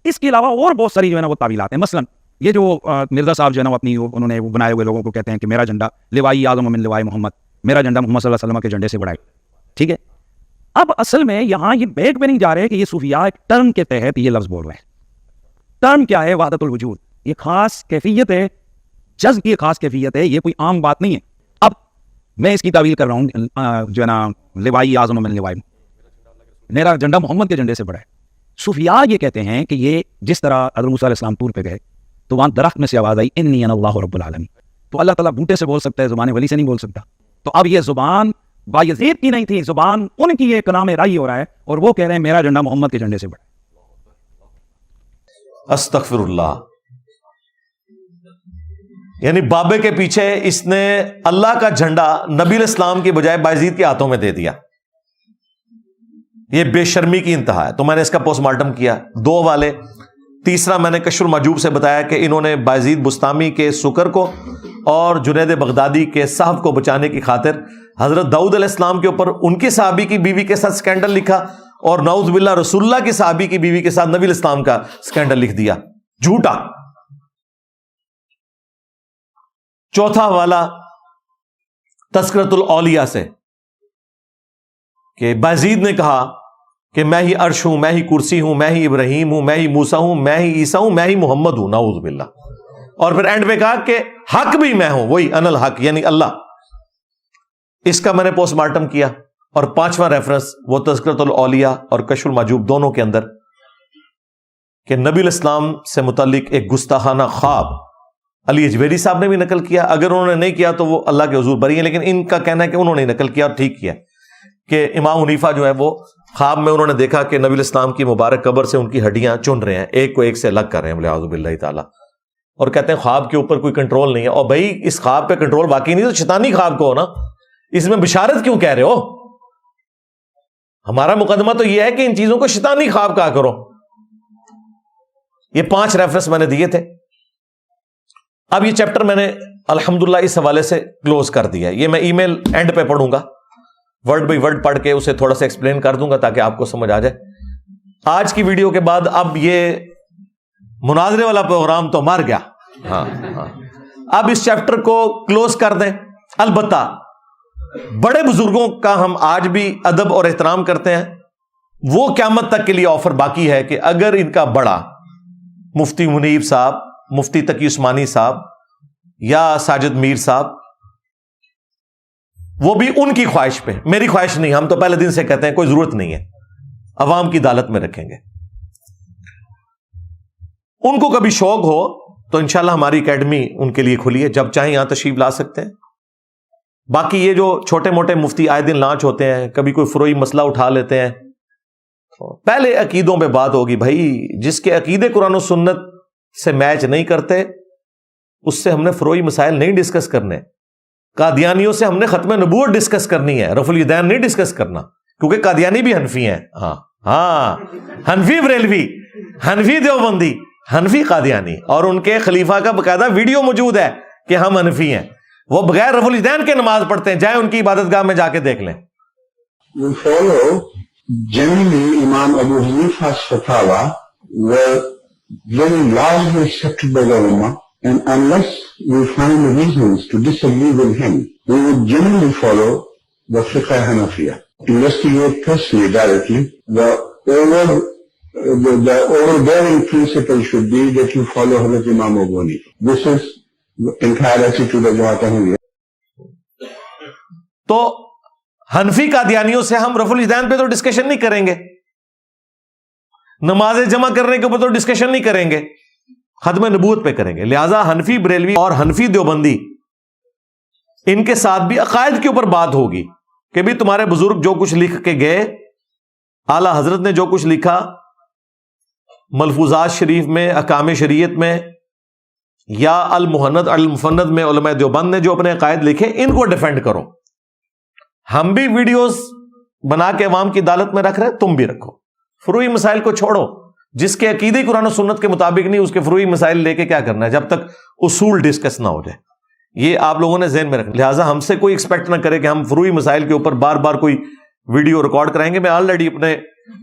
اس کے علاوہ اور بہت ساری جو ہے نا وہ تعویلات ہیں، مثلا یہ جو مرزا صاحب جو ہے نا اپنی انہوں نے وہ بنائے ہوئے لوگوں کو کہتے ہیں کہ میرا جھنڈا لوائی اعظم من لوائی محمد، میرا جھنڈا محمد صلی اللہ علیہ وسلم کے جھنڈے سے بڑا ہے، ٹھیک ہے۔ اب اصل میں یہاں یہ بیک پہ نہیں جا رہے کہ یہ صوفیاء ایک ٹرم کے تحت یہ لفظ بول رہے ہیں۔ ٹرم کیا ہے؟ وحدت الوجود، یہ خاص کیفیت ہے، جذب کی خاص کیفیت ہے، یہ کوئی عام بات نہیں ہے۔ اب میں اس کی تعویل کر رہا ہوں جو ہے نا لوائی اعظم من لوائی، میرا جھنڈا محمد کے جھنڈے سے بڑا ہے۔ صوفیاء یہ کہتے ہیں کہ یہ جس طرح حضرت موسیٰ علیہ السلام طور پہ گئے تو وہاں درخت میں سے آواز آئی انی انا اللہ رب العالمین، تو اللہ تعالیٰ بوٹے سے بول سکتا ہے، زبان ولی سے نہیں بول سکتا۔ تو اب یہ زبان بایزید کی نہیں تھی، زبان ان کی ایک کلام رائی ہو رہا ہے، اور وہ کہہ رہے ہیں میرا جھنڈا محمد کے جھنڈے سے بڑا ہے۔ استغفر اللہ، یعنی بابے کے پیچھے اس نے اللہ کا جھنڈا نبی علیہ السلام کی بجائے بایزید کے ہاتھوں میں دے دیا، یہ بے شرمی کی انتہا ہے۔ تو میں نے اس کا پوسٹ مارٹم کیا 2 والے، تیسرا میں نے کشف المحجوب سے بتایا کہ انہوں نے بایزید بستامی کے سکر کو اور جنید بغدادی کے صحف کو بچانے کی خاطر حضرت داؤد علیہ السلام کے اوپر ان کے صحابی کی بیوی کے ساتھ سکینڈل لکھا، اور نعوذ باللہ رسول اللہ کے صحابی کی بیوی کے ساتھ نبی علیہ السلام کا سکینڈل لکھ دیا، جھوٹا۔ چوتھا والا تذکرۃ الاولیاء سے کہ بایزید نے کہا کہ میں ہی عرش ہوں، میں ہی کرسی ہوں، میں ہی ابراہیم ہوں، میں ہی موسیٰ ہوں، میں ہی عیسیٰ ہوں، میں ہی محمد ہوں، نعوذ باللہ۔ اور پھر اینڈ میں کہا کہ حق بھی میں ہوں، وہی ان الحق یعنی اللہ۔ اس کا میں نے پوسٹ مارٹم کیا، اور 5واں ریفرنس وہ تذکرۃ الاولیاء اور کشف المحجوب دونوں کے اندر کہ نبی علیہ السلام سے متعلق ایک گستاخانہ خواب علی اجویری صاحب نے بھی نقل کیا، اگر انہوں نے نہیں کیا تو وہ اللہ کے حضور بری ہیں، لیکن ان کا کہنا ہے کہ انہوں نے نقل کیا اور ٹھیک کیا، کہ امام حنیفہ جو ہے وہ خواب میں انہوں نے دیکھا کہ نبی علیہ السلام کی مبارک قبر سے ان کی ہڈیاں چن رہے ہیں، ایک کو ایک سے الگ کر رہے ہیں، والعیاذ باللہ تعالیٰ، اور کہتے ہیں خواب کے اوپر کوئی کنٹرول نہیں ہے۔ اور بھائی اس خواب پہ کنٹرول باقی نہیں تو شیطانی خواب کو ہو نا، اس میں بشارت کیوں کہہ رہے ہو؟ ہمارا مقدمہ تو یہ ہے کہ ان چیزوں کو شیطانی خواب کہا کرو۔ یہ 5 ریفرنس میں نے دیے تھے۔ اب یہ چیپٹر میں نے الحمدللہ اس حوالے سے کلوز کر دیا ہے، یہ میں ای میل اینڈ پہ پڑھوں گا، ورڈ بائی ورڈ پڑھ کے اسے تھوڑا سا ایکسپلین کر دوں گا تاکہ آپ کو سمجھ آ جائے۔ آج کی ویڈیو کے بعد اب یہ مناظرے والا پروگرام تو مر گیا، ہاں اب اس چیپٹر کو کلوز کر دیں۔ البتہ بڑے بزرگوں کا ہم آج بھی ادب اور احترام کرتے ہیں، وہ قیامت تک کے لیے آفر باقی ہے کہ اگر ان کا بڑا مفتی منیب صاحب، مفتی تقی عثمانی صاحب یا ساجد میر صاحب، وہ بھی ان کی خواہش پہ، میری خواہش نہیں، ہم تو پہلے دن سے کہتے ہیں کوئی ضرورت نہیں ہے، عوام کی عدالت میں رکھیں گے، ان کو کبھی شوق ہو تو انشاءاللہ ہماری اکیڈمی ان کے لیے کھلی ہے، جب چاہیں یہاں تشریف لا سکتے ہیں۔ باقی یہ جو چھوٹے موٹے مفتی آئے دن لانچ ہوتے ہیں، کبھی کوئی فروئی مسئلہ اٹھا لیتے ہیں، پہلے عقیدوں پہ بات ہوگی بھائی، جس کے عقیدے قرآن و سنت سے میچ نہیں کرتے اس سے ہم نے فروئی مسائل نہیں ڈسکس کرنے، قادیانیوں سے ہم نے ختم نبوت ڈسکس کرنی ہے، رفع الیدین نہیں ڈسکس کرنا، کیونکہ قادیانی بھی حنفی ہیں، ہاں ہاں حنفی بریلوی، حنفی دیوبندی، حنفی قادیانی، اور ان کے خلیفہ کا باقاعدہ ویڈیو موجود ہے کہ ہم حنفی ہیں. وہ بغیر رفع الیدین کے نماز پڑھتے ہیں، جائیں ان کی عبادت گاہ میں جا کے دیکھ لیں. We follow generally Imam Abu Hanifa's fatwa were very largely accepted by the Ummah, and unless we find reasons to disagree with him, we would generally follow the Fiqh Hanafiya. Investigate personally directly. The overbearing principle should be that you follow Hazrat Imam Abu Hanifa. This is the entire attitude of Jamaat Ahmadiyya. تو حنفی قادیانیوں سے ہم رفع الیدین پہ تو discussion نہیں کریں گے، نماز جمع کرنے کے اوپر تو ڈسکشن نہیں کریں گے، ختم نبوت پہ کریں گے. لہذا حنفی بریلوی اور حنفی دیوبندی، ان کے ساتھ بھی عقائد کے اوپر بات ہوگی کہ بھی تمہارے بزرگ جو کچھ لکھ کے گئے، اعلی حضرت نے جو کچھ لکھا ملفوظات شریف میں، احکام شریعت میں، یا المہند المفند میں علماء دیوبند نے جو اپنے عقائد لکھے، ان کو ڈیفینڈ کرو. ہم بھی ویڈیوز بنا کے عوام کی عدالت میں رکھ رہے، تم بھی رکھو. فروعی مسائل کو چھوڑو، جس کے عقیدے قرآن و سنت کے مطابق نہیں، اس کے فروعی مسائل لے کے کیا کرنا ہے جب تک اصول ڈسکس نہ ہو جائے. یہ آپ لوگوں نے ذہن میں رکھنا. لہٰذا ہم سے کوئی ایکسپیکٹ نہ کرے کہ ہم فروعی مسائل کے اوپر بار بار کوئی ویڈیو ریکارڈ کرائیں گے. میں آلریڈی اپنے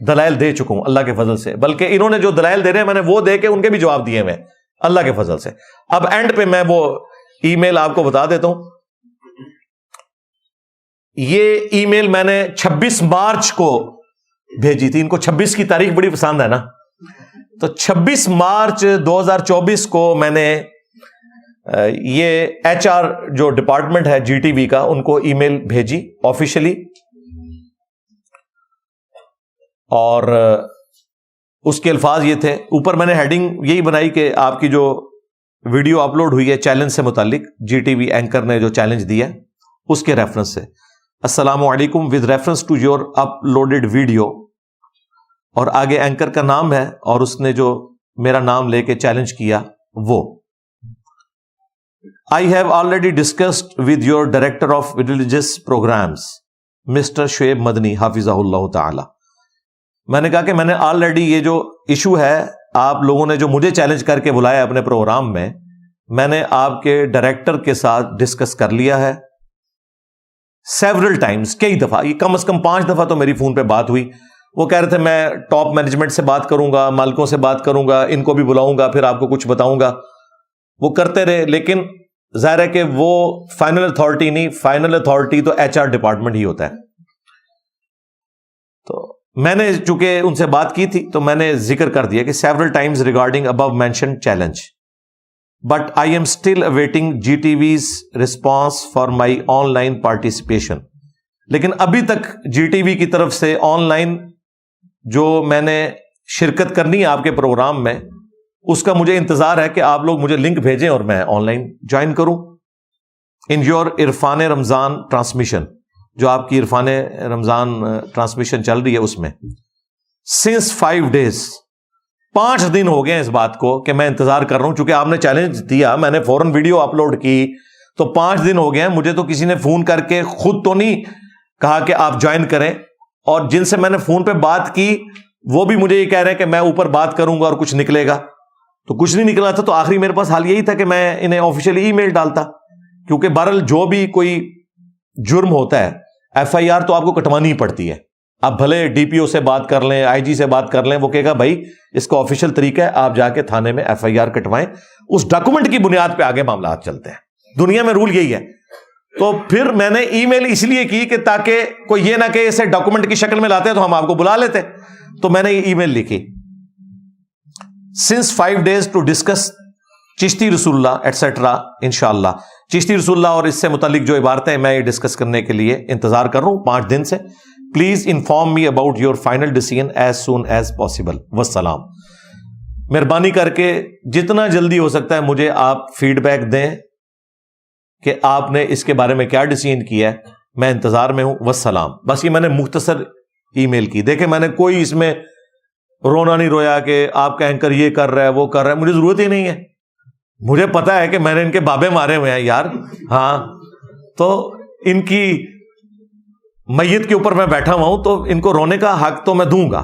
دلائل دے چکا ہوں اللہ کے فضل سے، بلکہ انہوں نے جو دلائل دے رہے ہیں میں نے وہ دے کے ان کے بھی جواب دیے ہوئے اللہ کے فضل سے. اب اینڈ پہ میں وہ ای میل آپ کو بتا دیتا ہوں. یہ ای میل میں نے 26 مارچ کو بھیجی تھی. ان کو 26 کی تاریخ بڑی پسند ہے نا، تو 26 مارچ 2024 کو میں نے یہ ایچ آر جو ڈپارٹمنٹ ہے جی ٹی وی کا، ان کو ای میل بھیجی آفیشلی، اور اس کے الفاظ یہ تھے. اوپر میں نے ہیڈنگ یہی بنائی کہ آپ کی جو ویڈیو اپلوڈ ہوئی ہے چیلنج سے متعلق، جی ٹی وی اینکر نے جو چیلنج دیا اس کے ریفرنس سے، السلام علیکم with reference to your uploaded video, اور آگے اینکر کا نام ہے اور اس نے جو میرا نام لے کے چیلنج کیا وہ. I have already discussed with your director of religious programs, Mr. Shoaib مدنی حافظہ اللہ تعالی. میں نے کہا کہ میں نے آلریڈی یہ جو ایشو ہے آپ لوگوں نے جو مجھے چیلنج کر کے بلایا اپنے پروگرام میں نے آپ کے ڈائریکٹر کے ساتھ ڈسکس کر لیا ہے سیورل ٹائمز، کئی دفعہ، یہ کم از کم 5 دفعہ تو میری فون پہ بات ہوئی. وہ کہہ رہے تھے میں ٹاپ مینجمنٹ سے بات کروں گا، مالکوں سے بات کروں گا، ان کو بھی بلاؤں گا، پھر آپ کو کچھ بتاؤں گا. وہ کرتے رہے، لیکن ظاہر ہے کہ وہ فائنل اتھارٹی نہیں، فائنل اتھارٹی تو ایچ آر ڈپارٹمنٹ ہی ہوتا ہے. تو میں نے چونکہ ان سے بات کی تھی تو میں نے ذکر کر دیا کہ several times regarding above mentioned challenge, but I am still awaiting G T V's response for my online participation. لیکن ابھی تک جی ٹی وی کی طرف سے آن لائن جو میں نے شرکت کرنی ہے آپ کے پروگرام میں، اس کا مجھے انتظار ہے کہ آپ لوگ مجھے لنک بھیجیں اور میں آن لائن جوائن کروں. In your Irfan Ramzan transmission, جو آپ کی عرفان رمضان ٹرانسمیشن چل رہی ہے، اس میں سنس 5 days 5 دن ہو گئے ہیں اس بات کو کہ میں انتظار کر رہا ہوں. چونکہ آپ نے چیلنج دیا، میں نے فوراً ویڈیو اپلوڈ کی، تو 5 دن ہو گئے ہیں. مجھے تو کسی نے فون کر کے خود تو نہیں کہا کہ آپ جوائن کریں، اور جن سے میں نے فون پہ بات کی وہ بھی مجھے یہ کہہ رہے ہیں کہ میں اوپر بات کروں گا اور کچھ نکلے گا. تو کچھ نہیں نکلا تھا، تو آخری میرے پاس حال یہی تھا کہ میں انہیں آفیشیلی ای میل ڈالتا، کیونکہ بہرحال جو بھی کوئی جرم ہوتا ہے ایف آئی آر تو آپ کو کٹوانی پڑتی ہے. آپ بھلے ڈی پی او سے بات کر لیں، آئی جی سے بات کر لیں، وہ کہے گا بھائی اس کا آفیشیل طریقہ ہے، آپ جا کے تھانے میں ایف آئی آر کٹوائیں، اس ڈاکومنٹ کی بنیاد پہ آگے معاملات چلتے ہیں. دنیا میں رول یہی ہے. تو پھر میں نے ای میل اس لیے کی کہ تاکہ کوئی یہ نہ کہ اسے ڈاکومنٹ کی شکل میں لاتے تو ہم آپ کو بلا لیتے. تو میں نے یہ ای میل لکھی، since 5 days to discuss Chishti رسول اللہ ایٹسیٹرا. انشاءاللہ چشتی رسول اللہ اور اس سے متعلق جو عبارتیں میں یہ ڈسکس کرنے کے لیے انتظار کر رہا ہوں 5 دن سے. Please inform me about your final decision as soon as possible. والسلام. مہربانی کر کے جتنا جلدی ہو سکتا ہے مجھے آپ فیڈ بیک دیں کہ آپ نے اس کے بارے میں کیا ڈیسیژن کیا ہے. میں انتظار میں ہوں. والسلام. بس یہ میں نے مختصر ای میل کی. دیکھیں میں نے کوئی اس میں رونا نہیں رویا کہ آپ کا اینکر یہ کر رہا ہے وہ کر رہا ہے. مجھے ضرورت ہی نہیں ہے. مجھے پتا ہے کہ میں نے ان کے بابے مارے ہوئے ہیں یار. ہاں تو ان کی میت کے اوپر میں بیٹھا ہوا ہوں تو ان کو رونے کا حق تو میں دوں گا.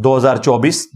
2024,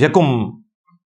1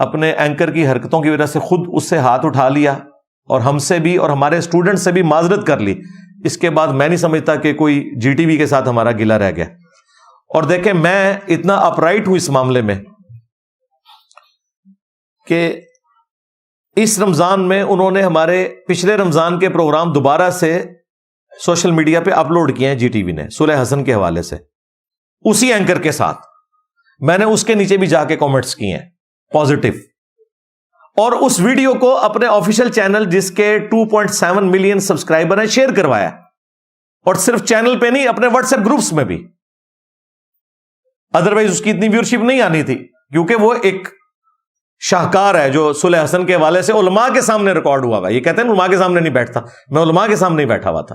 اپنے اینکر کی حرکتوں کی وجہ سے خود اس سے ہاتھ اٹھا لیا اور ہم سے بھی اور ہمارے اسٹوڈنٹ سے بھی معذرت کر لی. اس کے بعد میں نہیں سمجھتا کہ کوئی جی ٹی وی کے ساتھ ہمارا گلہ رہ گیا. اور دیکھیں میں اتنا اپرائٹ ہوں اس معاملے میں کہ اس رمضان میں انہوں نے ہمارے پچھلے رمضان کے پروگرام دوبارہ سے سوشل میڈیا پہ اپلوڈ کیے ہیں جی ٹی وی نے صلح حسن کے حوالے سے, اسی اینکر کے ساتھ. میں نے اس کے نیچے بھی جا کے کامنٹس کیے ہیں پازیٹو, اور اس ویڈیو کو اپنے آفیشیل چینل جس کے 2.7 ملین سبسکرائبر ہیں شیئر کروایا, اور صرف چینل پہ نہیں اپنے واٹس ایپ گروپس میں بھی. ادروائز اس کی اتنی ویورشپ نہیں آنی تھی, کیونکہ وہ ایک شاہکار ہے جو صلح حسن کے حوالے سے علماء کے سامنے ریکارڈ ہوا ہوا. یہ کہتے ہیں علماء کے سامنے نہیں بیٹھتا, میں علماء کے سامنے ہی بیٹھا ہوا تھا.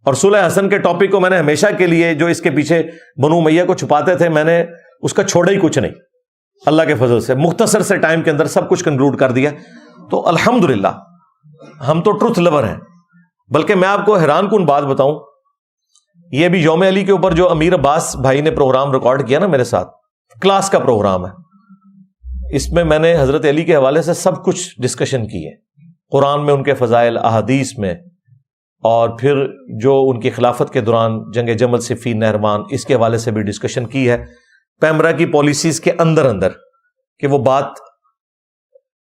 اور صلح حسن کے ٹاپک کو میں نے ہمیشہ کے لیے جو اس کے پیچھے بنو امیہ کو چھپاتے تھے, میں نے اس کا چھوڑا ہی کچھ نہیں. اللہ کے فضل سے مختصر سے ٹائم کے اندر سب کچھ کنکلوڈ کر دیا. تو الحمدللہ ہم تو ٹروتھ لور ہیں. بلکہ میں آپ کو حیران کن بات بتاؤں, یہ بھی یوم علی کے اوپر جو امیر عباس بھائی نے پروگرام ریکارڈ کیا نا میرے ساتھ, کلاس کا پروگرام ہے. اس میں میں نے حضرت علی کے حوالے سے سب کچھ ڈسکشن کی ہے, قرآن میں ان کے فضائل, احادیث میں, اور پھر جو ان کی خلافت کے دوران جنگ جمل صفین نہروان, اس کے حوالے سے بھی ڈسکشن کی ہے. پیمرا کی پالیسیز کے اندر کہ وہ بات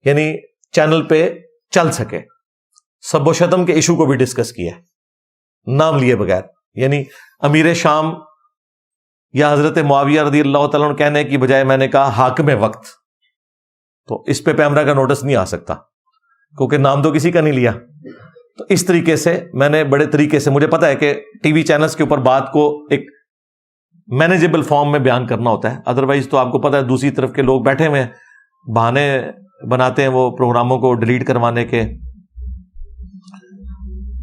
یعنی چینل پہ چل سکے. سب و شتم کے ایشو کو بھی ڈسکس کیا نام لیے بغیر, یعنی امیر شام یا حضرت معاویہ رضی اللہ تعالیٰ عنہ کہنے کی بجائے میں نے کہا حاکم وقت. تو اس پہ پیمرا کا نوٹس نہیں آ سکتا کیونکہ نام تو کسی کا نہیں لیا. تو اس طریقے سے میں نے بڑے طریقے سے, مجھے پتا ہے کہ ٹی وی چینلز کے اوپر بات کو ایک مینیجیبل فارم میں بیان کرنا ہوتا ہے, ادروائز تو آپ کو پتا ہے دوسری طرف کے لوگ بیٹھے ہوئے ہیں, بہانے بناتے ہیں وہ پروگراموں کو ڈیلیٹ کروانے کے.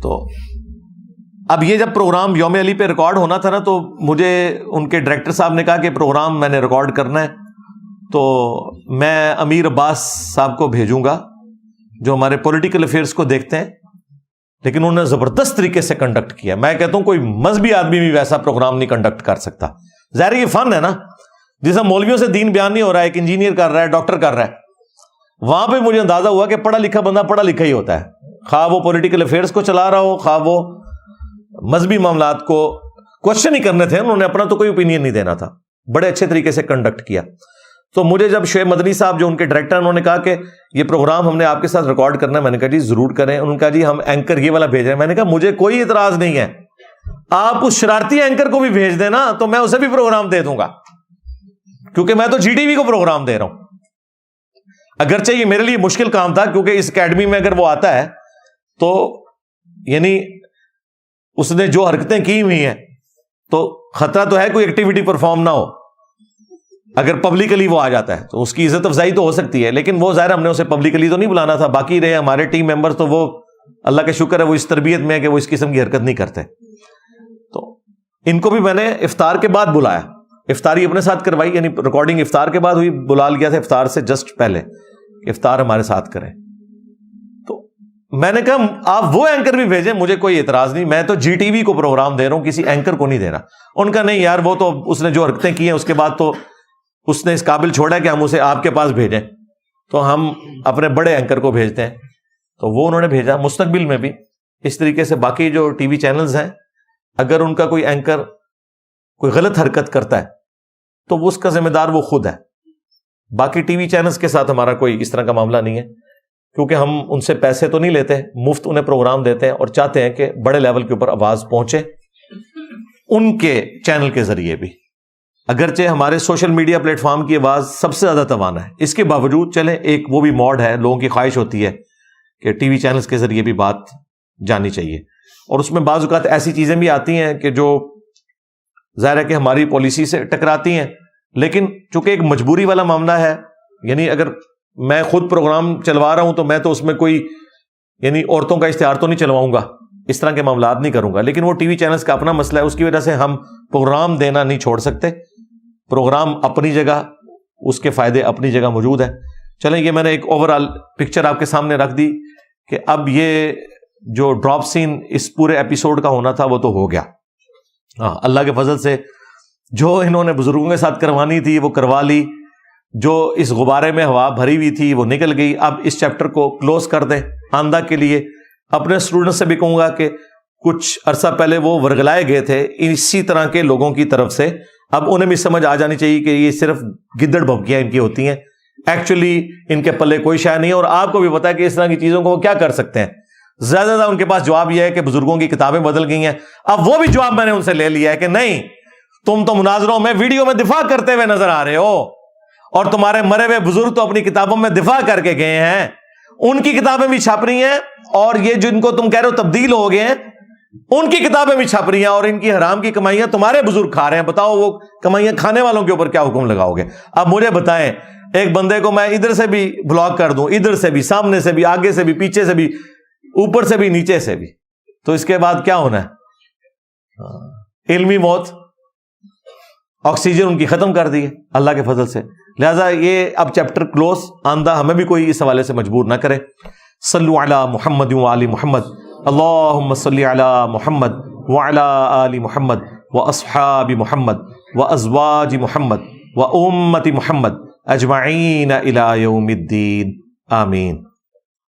تو اب یہ جب پروگرام یوم علی پہ ریکارڈ ہونا تھا نا, تو مجھے ان کے ڈائریکٹر صاحب نے کہا کہ پروگرام میں نے ریکارڈ کرنا ہے, تو میں امیر عباس صاحب کو بھیجوں گا جو ہمارے پولیٹیکل افیئرس کو دیکھتے ہیں. لیکن انہوں نے زبردست طریقے سے کنڈکٹ کیا. میں کہتا ہوں کوئی مذہبی آدمی بھی ویسا پروگرام نہیں کنڈکٹ کر سکتا. ظاہر یہ فن ہے نا, جیسا مولویوں سے دین بیان نہیں ہو رہا ہے, ایک انجینئر کر رہا ہے, ڈاکٹر کر رہا ہے, وہاں پہ مجھے اندازہ ہوا کہ پڑھا لکھا بندہ پڑھا لکھا ہی ہوتا ہے, خواہ وہ پولیٹیکل افیئرس کو چلا رہا ہو, خواہ وہ مذہبی معاملات کو. کوشچن ہی کرنے تھے, انہوں نے اپنا تو کوئی اوپینین نہیں دینا تھا. بڑے اچھے طریقے سے کنڈکٹ کیا. تو مجھے جب شعیب مدنی صاحب جو ان کے ڈائریکٹر, انہوں نے کہا کہ یہ پروگرام ہم نے آپ کے ساتھ ریکارڈ کرنا ہے, میں نے کہا جی ضرور کریں. انہوں نے کہا جی ہم اینکر یہ والا بھیج رہے ہیں. میں نے کہا مجھے کوئی اعتراض نہیں ہے, آپ اس شرارتی اینکر کو بھی بھیج دیں نا, تو میں اسے بھی پروگرام دے دوں گا, کیونکہ میں تو جی ٹی وی کو پروگرام دے رہا ہوں. اگرچہ یہ میرے لیے مشکل کام تھا, کیونکہ اس اکیڈمی میں اگر وہ آتا ہے تو یعنی اس نے جو حرکتیں کی ہوئی ہیں تو خطرہ تو ہے کوئی ایکٹیویٹی پرفارم نہ ہو. اگر پبلکلی وہ آ جاتا ہے تو اس کی عزت افزائی تو ہو سکتی ہے, لیکن وہ ظاہر ہم نے اسے پبلکلی تو نہیں بلانا تھا. باقی رہے ہمارے ٹیم ممبر, تو وہ اللہ کا شکر ہے وہ اس تربیت میں ہے کہ وہ اس قسم کی حرکت نہیں کرتے. تو ان کو بھی میں نے افطار کے بعد بلایا, افطاری اپنے ساتھ کروائی, یعنی ریکارڈنگ افطار کے بعد ہوئی, بلا لیا تھا افطار سے جسٹ پہلے کہ افطار ہمارے ساتھ کریں. تو میں نے کہا آپ وہ اینکر بھی بھیجیں, مجھے کوئی اعتراض نہیں, میں تو جی ٹی وی کو پروگرام دے رہا ہوں, کسی اینکر کو نہیں دے رہا. ان کا نہیں یار, وہ تو اس نے جو حرکتیں کی ہیں اس کے بعد تو اس نے اس قابل چھوڑا کہ ہم اسے آپ کے پاس بھیجیں, تو ہم اپنے بڑے اینکر کو بھیجتے ہیں. تو وہ انہوں نے بھیجا. مستقبل میں بھی اس طریقے سے باقی جو ٹی وی چینلز ہیں, اگر ان کا کوئی اینکر کوئی غلط حرکت کرتا ہے تو وہ اس کا ذمہ دار وہ خود ہے. باقی ٹی وی چینلز کے ساتھ ہمارا کوئی اس طرح کا معاملہ نہیں ہے, کیونکہ ہم ان سے پیسے تو نہیں لیتے, مفت انہیں پروگرام دیتے ہیں, اور چاہتے ہیں کہ بڑے لیول کے اوپر آواز پہنچے ان کے چینل کے ذریعے بھی. اگرچہ ہمارے سوشل میڈیا پلیٹ فارم کی آواز سب سے زیادہ توانا ہے, اس کے باوجود چلیں ایک وہ بھی موڈ ہے, لوگوں کی خواہش ہوتی ہے کہ ٹی وی چینلز کے ذریعے بھی بات جانی چاہیے. اور اس میں بعض اوقات ایسی چیزیں بھی آتی ہیں کہ جو ظاہر ہے کہ ہماری پالیسی سے ٹکراتی ہیں, لیکن چونکہ ایک مجبوری والا معاملہ ہے, یعنی اگر میں خود پروگرام چلوا رہا ہوں تو میں تو اس میں کوئی یعنی عورتوں کا اشتہار تو نہیں چلواؤں گا, اس طرح کے معاملات نہیں کروں گا. لیکن وہ ٹی وی چینلز کا اپنا مسئلہ ہے, اس کی وجہ سے ہم پروگرام دینا نہیں چھوڑ سکتے. پروگرام اپنی جگہ, اس کے فائدے اپنی جگہ موجود ہیں. چلیں یہ میں نے ایک اوور آل پکچر آپ کے سامنے رکھ دی کہ اب یہ جو ڈراپ سین اس پورے ایپیسوڈ کا ہونا تھا وہ تو ہو گیا. ہاں اللہ کے فضل سے جو انہوں نے بزرگوں کے ساتھ کروانی تھی وہ کروا لی. جو اس غبارے میں ہوا بھری ہوئی تھی وہ نکل گئی. اب اس چیپٹر کو کلوز کر دیں آئندہ کے لیے. اپنے اسٹوڈنٹ سے بھی کہوں گا کہ کچھ عرصہ پہلے وہ ورگلائے گئے تھے اسی طرح کے لوگوں کی طرف سے, اب انہیں بھی سمجھ آ جانی چاہیے کہ یہ صرف گدڑ بھونکیاں ان کی ہوتی ہیں, ایکچولی ان کے پلے کوئی شے نہیں ہے. اور آپ کو بھی پتا ہے کہ اس طرح کی چیزوں کو وہ کیا کر سکتے ہیں. زیادہ زیادہ ان کے پاس جواب یہ ہے کہ بزرگوں کی کتابیں بدل گئی ہیں. اب وہ بھی جواب میں نے ان سے لے لیا ہے کہ نہیں, تم تو مناظروں میں ویڈیو میں دفاع کرتے ہوئے نظر آ رہے ہو, اور تمہارے مرے ہوئے بزرگ تو اپنی کتابوں میں دفاع کر کے گئے ہیں, ان کی کتابیں بھی چھپ رہی ہیں, اور یہ جن کو تم کہہ رہے ہو تبدیل ہو گئے ہیں ان کی کتابیں بھی چھپ رہی ہیں, اور ان کی حرام کی کمائیاں تمہارے بزرگ کھا رہے ہیں. بتاؤ وہ کمائیاں کھانے والوں کے اوپر کیا حکم لگاؤ گے؟ اب مجھے بتائیں, ایک بندے کو میں ادھر سے بھی بلاک کر دوں, ادھر سے بھی, سامنے سے بھی, آگے سے بھی, پیچھے سے بھی, اوپر سے بھی, نیچے سے بھی, تو اس کے بعد کیا ہونا ہے؟ علمی موت. آکسیجن ان کی ختم کر دی ہے اللہ کے فضل سے. لہذا یہ اب چیپٹر کلوز, آندہ ہمیں بھی کوئی اس حوالے سے مجبور نہ کرے. صلو علی محمد وعلی محمد, اللہم صلی علی محمد وعلی آل محمد واصحاب محمد وازواج محمد وامت محمد اجمعین الی یوم الدین, آمین.